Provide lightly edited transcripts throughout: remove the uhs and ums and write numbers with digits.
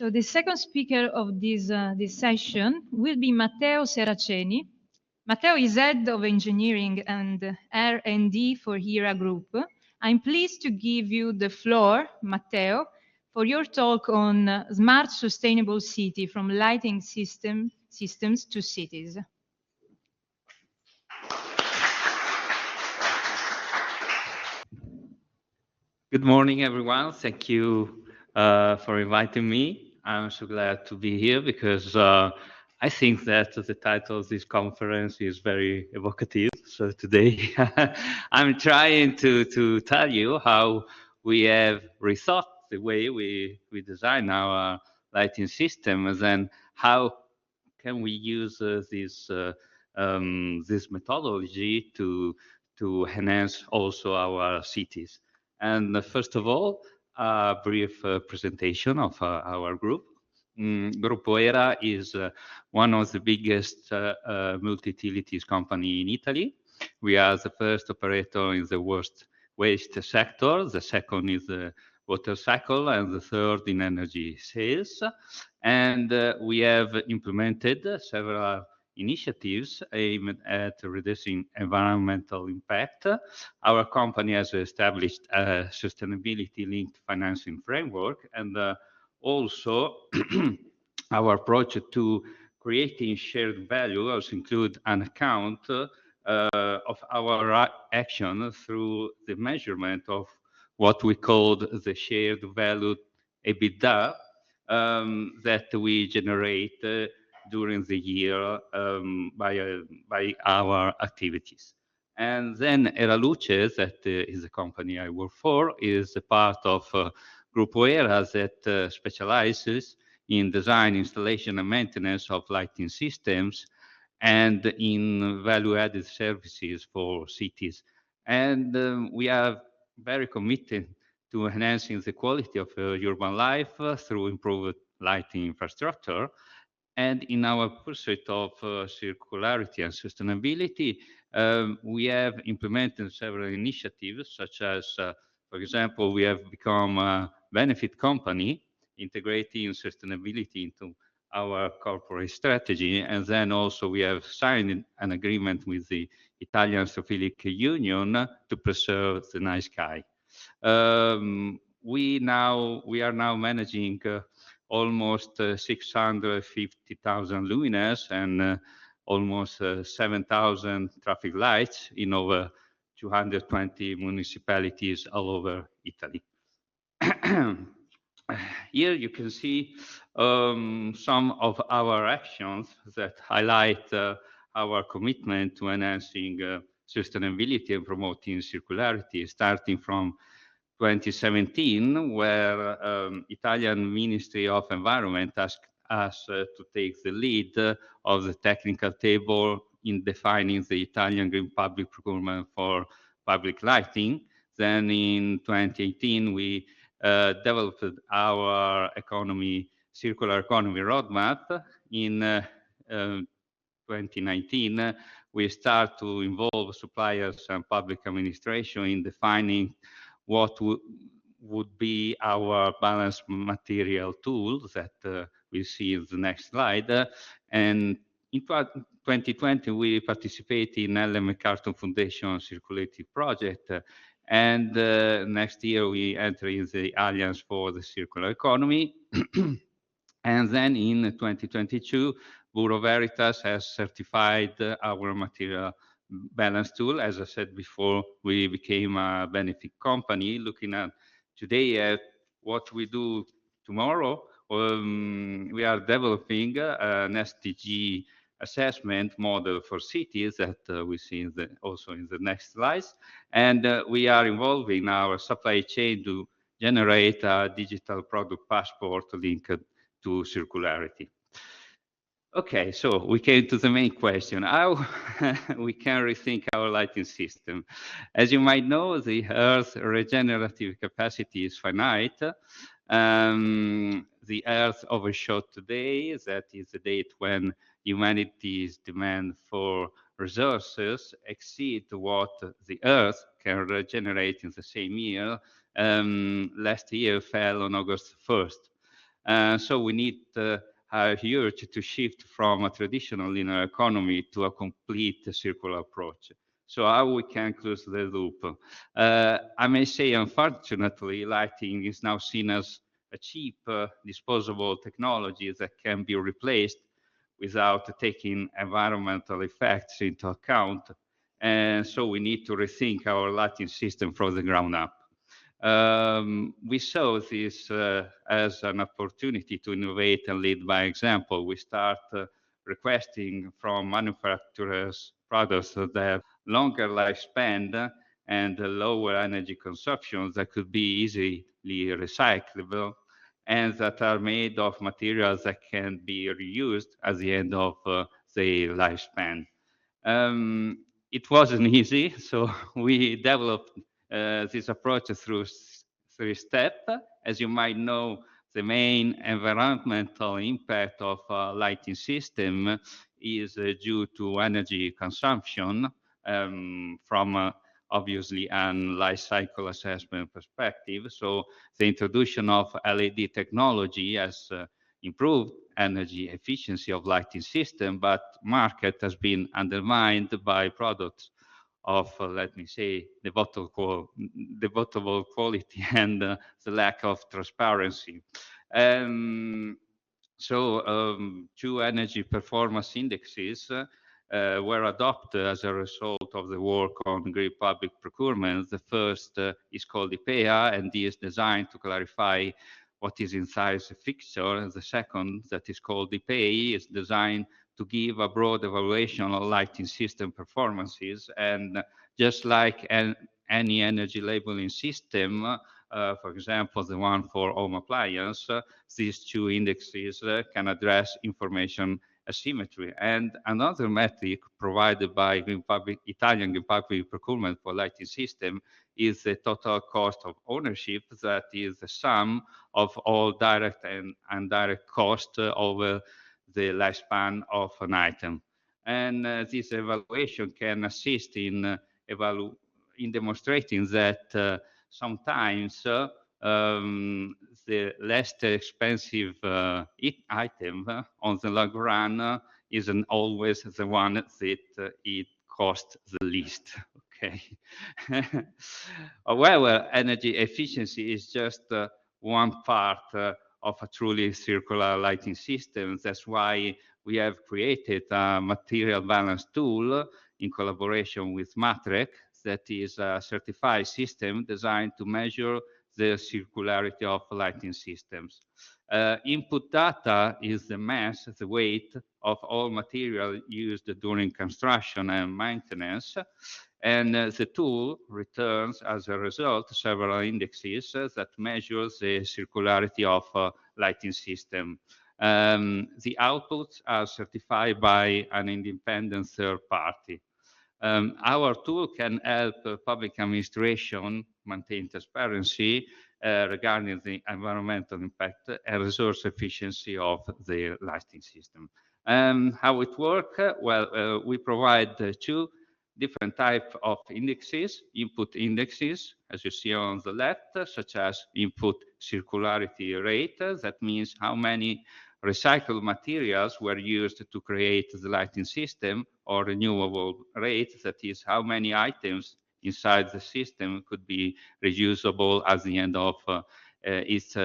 So the second speaker of this session will be Matteo Seraceni. Matteo is head of engineering and R&D for HERA Group. I'm pleased to give you the floor, Matteo, for your talk on smart sustainable city from lighting systems to cities. Good morning, everyone. Thank you for inviting me. I'm so glad to be here because I think that the title of this conference is very evocative. So today I'm trying to tell you how we have rethought the way we design our lighting systems and how can we use this methodology to enhance also our cities. And first of all, a brief presentation of our group. Gruppo ERA is one of the biggest multi-utilities company in Italy. We are the first operator in the waste sector. The second is the water cycle, and the third in energy sales. And we have implemented several initiatives aimed at reducing environmental impact. Our company has established a sustainability-linked financing framework, and also our approach to creating shared value also include an account of our action through the measurement of what we called the shared value EBITDA that we generate during the year by our activities. And then Era Luce, that is the company I work for, is a part of Gruppo ERA that specializes in design, installation, and maintenance of lighting systems and in value-added services for cities. And we are very committed to enhancing the quality of urban life through improved lighting infrastructure. And in our pursuit of circularity and sustainability, we have implemented several initiatives, such as, for example, we have become a benefit company, integrating sustainability into our corporate strategy. And then also we have signed an agreement with the Italian Astrophilic Union to preserve the night sky. We are now managing almost 650,000 luminaires and almost 7,000 traffic lights in over 220 municipalities all over Italy. Here you can see some of our actions that highlight our commitment to enhancing sustainability and promoting circularity, starting from 2017, where Italian Ministry of Environment asked us to take the lead of the technical table in defining the Italian green public procurement for public lighting. Then in 2018, we developed our circular economy roadmap. In 2019, we start to involve suppliers and public administration in defining what would be our balanced material tool that we see in the next slide. And in 2020, we participate in Ellen MacArthur Foundation Circularity Project. And next year, we enter in the Alliance for the Circular Economy. And then in 2022, Bureau Veritas has certified our material balance tool. As I said before, we became a benefit company. Looking at today at what we do tomorrow, we are developing an SDG assessment model for cities that we see also in the next slides. And we are involving our supply chain to generate a digital product passport linked to circularity. Okay, so we came to the main question, how we can rethink our lighting system. As you might know, the Earth's regenerative capacity is finite. The Earth overshot today, that is the date when humanity's demand for resources exceed what the Earth can regenerate in the same year. Last year fell on August 1st. So we need a urge to shift from a traditional linear economy to a complete circular approach. So how we can close the loop? I may say, unfortunately, lighting is now seen as a cheap, disposable technology that can be replaced without taking environmental effects into account. And so we need to rethink our lighting system from the ground up. We saw this as an opportunity to innovate and lead by example. We start requesting from manufacturers products that have longer lifespan and lower energy consumption that could be easily recyclable and that are made of materials that can be reused at the end of their lifespan. Um, it wasn't easy, so we developed this approach through three steps. As you might know, the main environmental impact of a lighting system is due to energy consumption from obviously an life cycle assessment perspective. So the introduction of LED technology has improved energy efficiency of lighting system, but market has been undermined by products of, let me say, debatable quality and the lack of transparency. Um, Two energy performance indexes were adopted as a result of the work on green public procurement. The first is called IPEA, and is designed to clarify what is inside the fixture. The second, that is called IPEI, is designed to give a broad evaluation of lighting system performances. And just like any energy labeling system, for example, the one for home appliance, these two indexes can address information asymmetry. And another metric provided by Italian Green Public Procurement for lighting system is the total cost of ownership, that is the sum of all direct and indirect costs over the lifespan of an item. And this evaluation can assist in demonstrating that sometimes the less expensive item on the long run isn't always the one that it costs the least. Okay. However, energy efficiency is just one part of a truly circular lighting system. That's why we have created a material balance tool in collaboration with Matrec, that is a certified system designed to measure the circularity of lighting systems. Input data is the mass, the weight of all material used during construction and maintenance. And the tool returns, as a result, several indexes that measure the circularity of lighting system. The outputs are certified by an independent third party. Our tool can help public administration maintain transparency regarding the environmental impact and resource efficiency of the lighting system. How it works? Well, we provide two different types of indexes, input indexes, as you see on the left, such as input circularity rate. That means how many recycled materials were used to create the lighting system, or renewable rate, that is how many items inside the system could be reusable at the end of its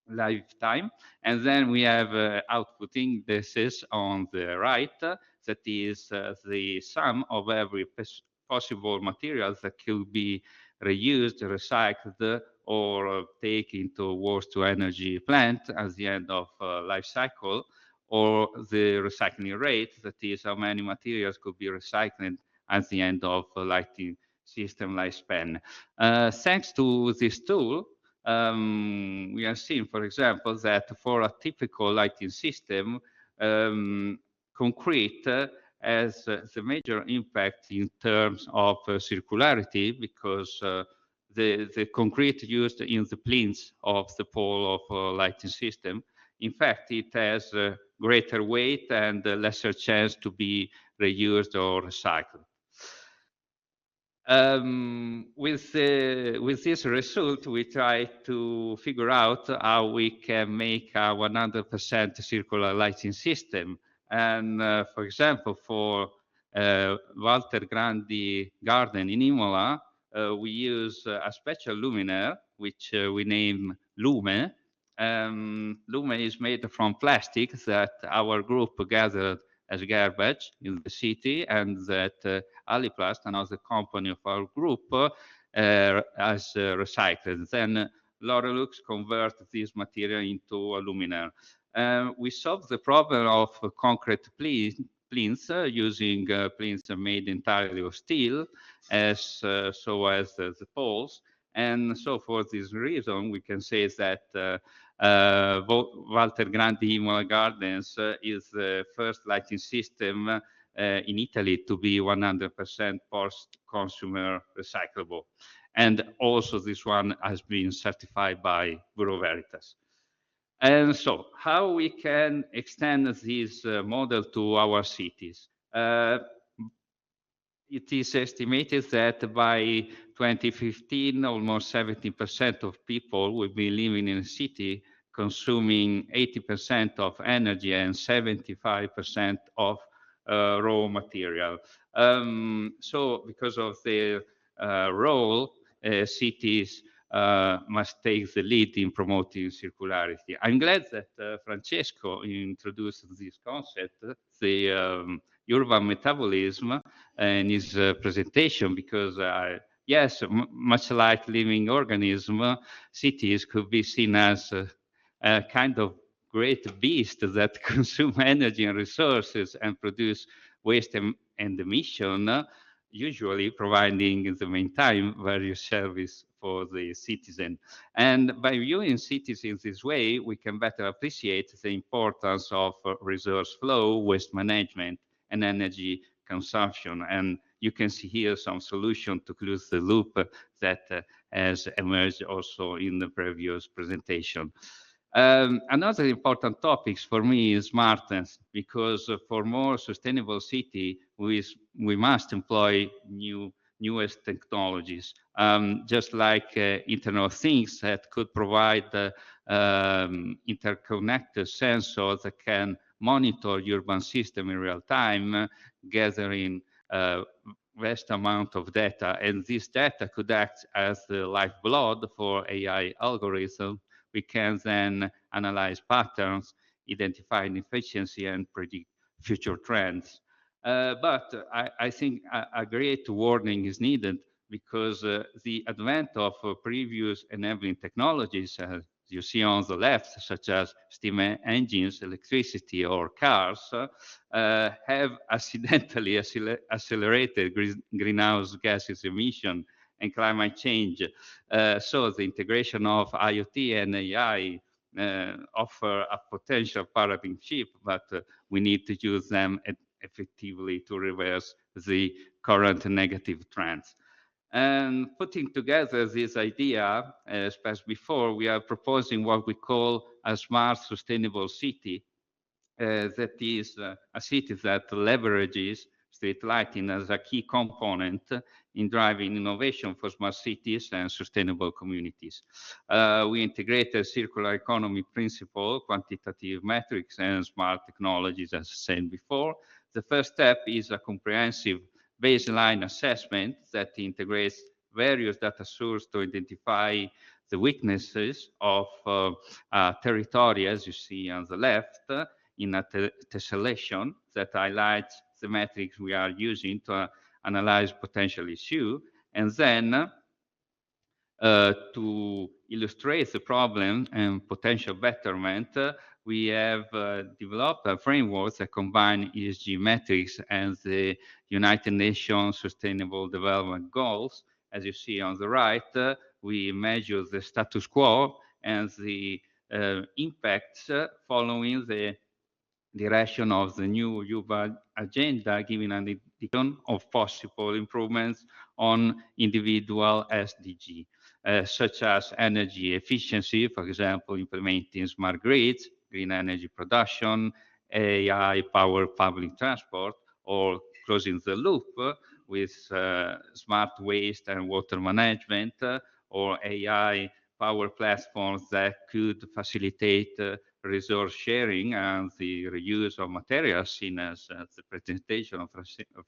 lifetime. And then we have output indices on the right, that is the sum of every possible materials that could be reused, recycled, or taken into waste to energy plant at the end of life cycle, or the recycling rate, that is how many materials could be recycled at the end of lighting system lifespan. Thanks to this tool, we have seen, for example, that for a typical lighting system, concrete has the major impact in terms of circularity, because the concrete used in the plinths of the pole of lighting system, in fact, it has greater weight and lesser chance to be reused or recycled. With this result, we try to figure out how we can make a 100% circular lighting system. And for example, for Walter Grandi Garden in Imola, we use a special luminaire, which we name Lume. Lume is made from plastic that our group gathered as garbage in the city, and that Aliplast, another company of our group, has recycled. Then Lorelux convert this material into a luminaire. We solved the problem of concrete plinths using plinths made entirely of steel, as so as the poles. And so for this reason, we can say that Walter Grandi Imola Gardens is the first lighting system in Italy to be 100% post-consumer recyclable. And also this one has been certified by Bureau Veritas. And so how we can extend this model to our cities? It is estimated that by 2015, almost 70% of people will be living in a city consuming 80% of energy and 75% of raw material. So because of their role, cities must take the lead in promoting circularity. I'm glad that Francesco introduced this concept, the urban metabolism, in his presentation, because yes, much like living organism, cities could be seen as a kind of great beast that consume energy and resources and produce waste and emission, usually providing in the meantime various service for the citizen. And by viewing cities in this way, we can better appreciate the importance of resource flow, waste management, and energy consumption. And you can see here some solution to close the loop that has emerged also in the previous presentation. Another important topic for me is smartness, because for more sustainable city, we must employ newest technologies, just like Internet of Things that could provide interconnected sensors that can monitor urban system in real time, gathering vast amount of data, and this data could act as the lifeblood for AI algorithm. We can then analyze patterns, identify inefficiency, and predict future trends. But I think a great warning is needed, because the advent of previous enabling technologies, as you see on the left, such as steam engines, electricity, or cars, have accidentally accelerated greenhouse gases emission and climate change. So the integration of IoT and AI offer a potential paradigm shift, but we need to use them effectively to reverse the current negative trends. And putting together this idea, as discussed before, we are proposing what we call a smart sustainable city. That is a city that leverages street lighting as a key component in driving innovation for smart cities and sustainable communities. We integrated circular economy principle, quantitative metrics, and smart technologies, as said before. The first step is a comprehensive baseline assessment that integrates various data sources to identify the weaknesses of territory, as you see on the left, in a tessellation that highlights the metrics we are using to analyze potential issue. And then to illustrate the problem and potential betterment, we have developed a framework that combine ESG metrics and the United Nations Sustainable Development Goals. As you see on the right, we measure the status quo and the impacts following the direction of the new urban agenda, giving an indication of possible improvements on individual SDG, such as energy efficiency, for example, implementing smart grids, green energy production, AI-powered public transport, or closing the loop with smart waste and water management, or AI power platforms that could facilitate resource sharing and the reuse of materials, seen as the presentation of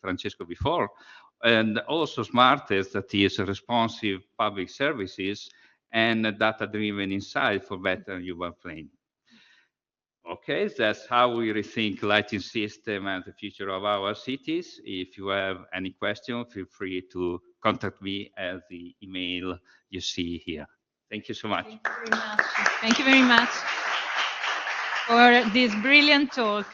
Francesco before, and also smartest, that is responsive public services and data-driven insight for better urban planning. Okay, that's how we rethink lighting system and the future of our cities. If you have any question, feel free to contact me at the email you see here. Thank you so much. Thank you very much. Thank you very much for this brilliant talk.